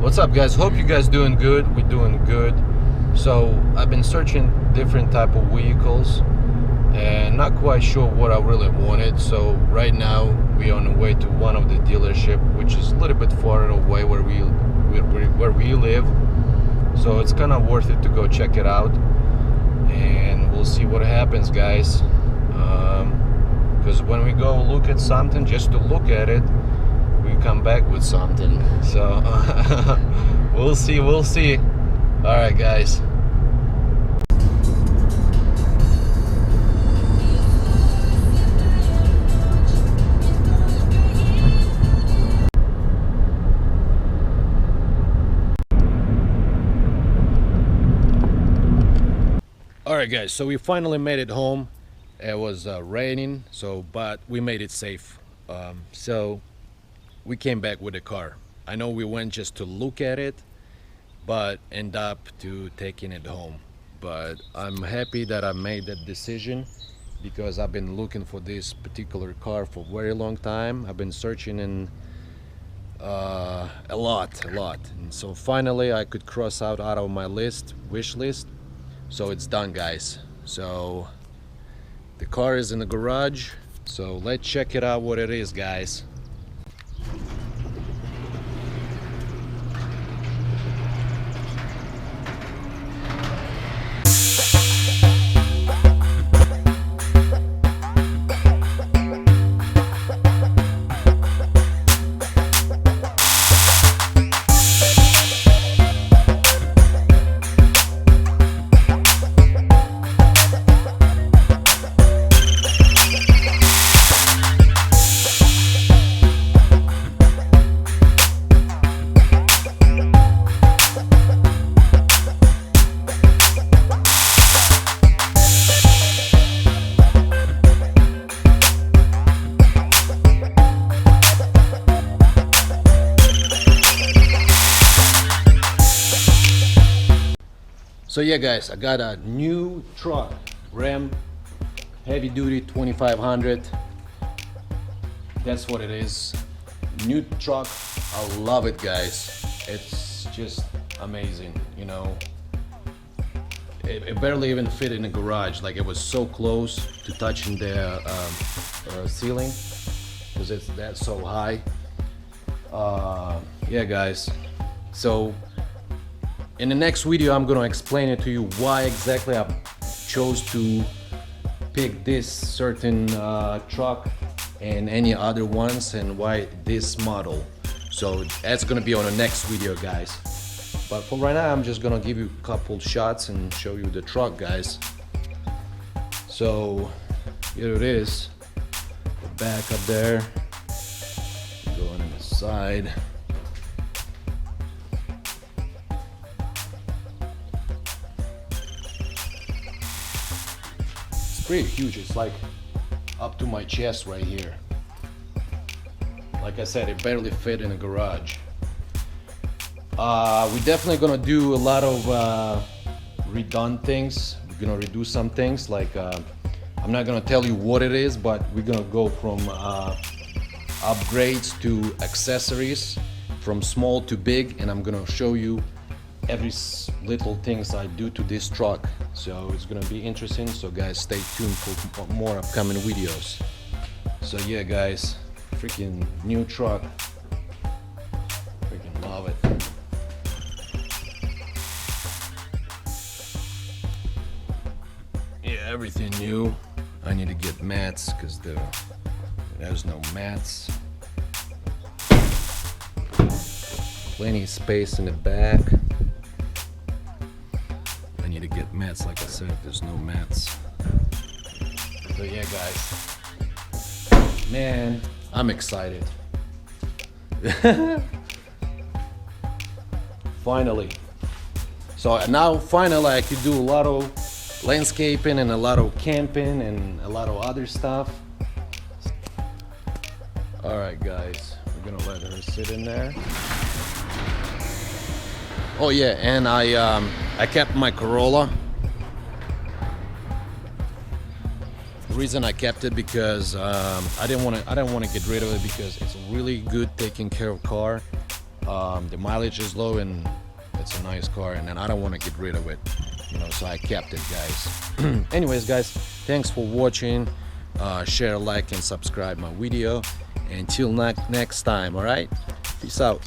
What's up, guys? Hope you guys doing good. We're doing good. So I've been searching different type of vehicles and not quite sure what I really wanted. So right now we're on the way to one of the dealership, which is a little bit farther away where we live. So it's kind of worth it to go check it out, and we'll see what happens, guys. Because when we go look at something just to look at it, we come back with something. So we'll see. All right, guys. All right, guys, so we finally made it home. It was raining, but we made it safe. So we came back with the car. I know we went just to look at it, but end up to taking it home. But I'm happy that I made that decision, because I've been looking for this particular car for a very long time. I've been searching in a lot, and so finally I could cross out of my wish list. So it's done, guys. So the car is in the garage, so let's check it out what it is, guys. So yeah, guys, I got a new truck, Ram Heavy Duty 2500. That's what it is. New truck. I love it, guys. It's just amazing, you know. It barely even fit in the garage. Like, it was so close to touching the ceiling, because that's so high. Yeah, guys. So in the next video, I'm gonna explain it to you why exactly I chose to pick this certain truck and any other ones, and why this model. So that's gonna be on the next video, guys. But for right now, I'm just gonna give you a couple shots and show you the truck, guys. So here it is, the back up there, going on the side. Pretty huge. It's like up to my chest right here. Like I said, it barely fit in the garage. We're definitely gonna do a lot of redone things. We're gonna redo some things, like I'm not gonna tell you what it is, but we're gonna go from upgrades to accessories, from small to big, and I'm gonna show you every little things I do to this truck. So it's gonna be interesting. So guys, stay tuned for more upcoming videos. So yeah, guys, freaking new truck. Freaking love it. Yeah, everything new. I need to get mats, because there's no mats. Plenty of space in the back. I need to get mats, like I said, there's no mats. So yeah, guys, man, I'm excited. Finally. So now finally I could do a lot of landscaping and a lot of camping and a lot of other stuff. All right, guys, we're gonna let her sit in there. Oh yeah, and I kept my Corolla. The reason I kept it, because I didn't want to get rid of it, because it's a really good taken care of car. The mileage is low and it's a nice car, and then I don't want to get rid of it, so I kept it, guys. Anyways, guys, thanks for watching. Share, like, and subscribe my video. Until next time, all right? Peace out.